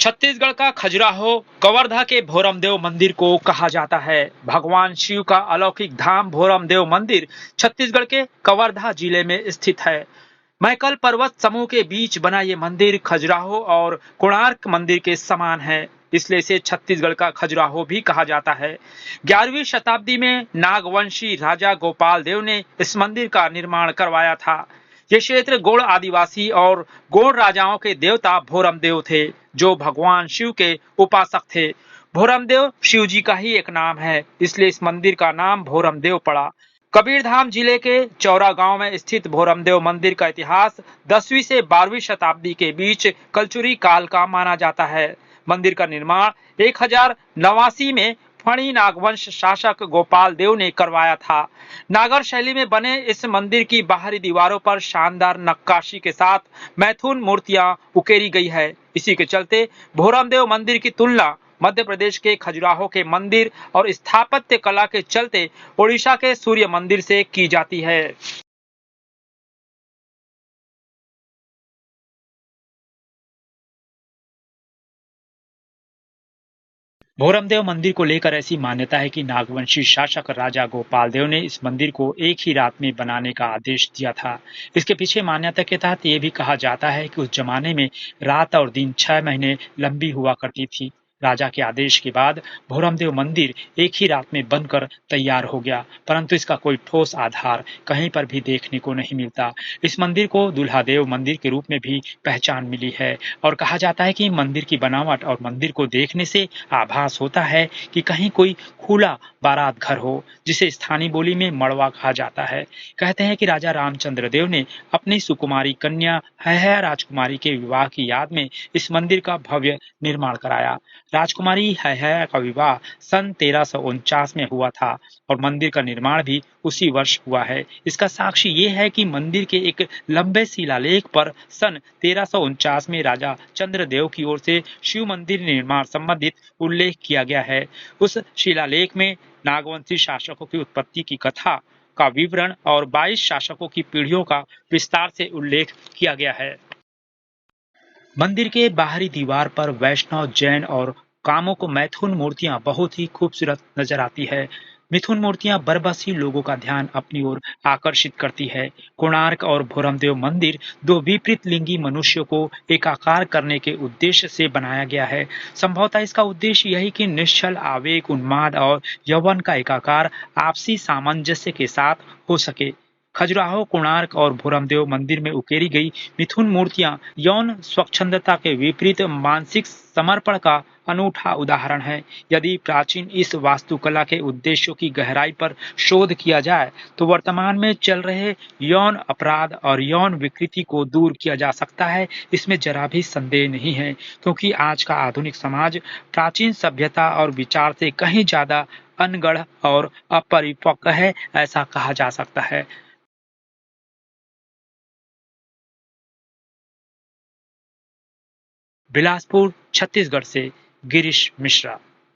छत्तीसगढ़ का खजुराहो कवर्धा के भोरमदेव मंदिर को कहा जाता है। भगवान शिव का अलौकिक धाम भोरमदेव मंदिर छत्तीसगढ़ के कवर्धा जिले में स्थित है। मैकल पर्वत समूह के बीच बना ये मंदिर खजुराहो और कोणार्क मंदिर के समान है, इसलिए इसे छत्तीसगढ़ का खजुराहो भी कहा जाता है। 11वीं शताब्दी में नागवंशी राजा गोपाल देव ने इस मंदिर का निर्माण करवाया था। ये क्षेत्र गोंड आदिवासी और गोंड राजाओं के देवता भोरमदेव थे, जो भगवान शिव के उपासक थे। भोरमदेव शिव जी का ही एक नाम है, इसलिए इस मंदिर का नाम भोरमदेव पड़ा। कबीरधाम जिले के चौरा गांव में स्थित भोरमदेव मंदिर का इतिहास 10वीं से 12वीं शताब्दी के बीच कलचुरी काल का माना जाता है। मंदिर का निर्माण 1089 में फणी नागवंश शासक गोपाल देव ने करवाया था। नागर शैली में बने इस मंदिर की बाहरी दीवारों पर शानदार नक्काशी के साथ मैथुन मूर्तियां उकेरी गई है। इसी के चलते भोरमदेव मंदिर की तुलना मध्य प्रदेश के खजुराहो के मंदिर और स्थापत्य कला के चलते ओडिशा के सूर्य मंदिर से की जाती है। भोरमदेव मंदिर को लेकर ऐसी मान्यता है कि नागवंशी शासक राजा गोपाल देव ने इस मंदिर को एक ही रात में बनाने का आदेश दिया था। इसके पीछे मान्यता के तहत ये भी कहा जाता है कि उस जमाने में रात और दिन 6 महीने लंबी हुआ करती थी। राजा के आदेश के बाद भोरमदेव मंदिर एक ही रात में बनकर तैयार हो गया, परंतु इसका कोई ठोस आधार कहीं पर भी देखने को नहीं मिलता। इस मंदिर को दुल्हादेव मंदिर के रूप में भी पहचान मिली है और कहा जाता है कि मंदिर की बनावट और मंदिर को देखने से आभास होता है कि कहीं कोई खुला बारात घर हो, जिसे स्थानीय बोली में मड़वा कहा जाता है। कहते हैं कि राजा रामचंद्र देव ने अपनी सुकुमारी कन्या हैहय राजकुमारी के विवाह की याद में इस मंदिर का भव्य निर्माण कराया। राजकुमारी हैहय का विवाह सन 1349 में हुआ था और मंदिर का निर्माण भी उसी वर्ष हुआ है। इसका साक्षी ये है कि मंदिर के एक लंबे शिलालेख पर सन 1349 में राजा चंद्रदेव की ओर से शिव मंदिर निर्माण संबंधित उल्लेख किया गया है। उस शिलालेख में नागवंशी शासकों की उत्पत्ति की कथा का विवरण और 22 शासकों की पीढ़ियों का विस्तार से उल्लेख किया गया है। मंदिर के बाहरी दीवार पर वैष्णव, जैन और कामों मैथुन मूर्तियां बहुत ही खूबसूरत नजर आती है। मिथुन मूर्तियां बरबसी लोगों का ध्यान अपनी ओर आकर्षित करती है। कोणार्क और भोरमदेव मंदिर दो विपरीत लिंगी मनुष्यों को एकाकार करने के उद्देश्य से बनाया गया है। संभवतः इसका उद्देश्य यही कि निश्चल आवेग, उन्माद और यौवन का एकाकार आपसी सामंजस्य के साथ हो सके। खजुराहो, कोणार्क और भोरमदेव मंदिर में उकेरी गई मिथुन मूर्तियां यौन स्वच्छंदता के विपरीत मानसिक समर्पण का अनूठा उदाहरण है। यदि प्राचीन इस वास्तुकला के उद्देश्यों की गहराई पर शोध किया जाए तो वर्तमान में चल रहे यौन अपराध और यौन विकृति को दूर किया जा सकता है। इसमें जरा भी संदेह नहीं है, क्योंकि आज का आधुनिक समाज प्राचीन सभ्यता और विचार से कहीं ज्यादा अनगढ़ और अपरिपक्व है, ऐसा कहा जा सकता है। बिलासपुर, छत्तीसगढ़ से गिरीश मिश्रा।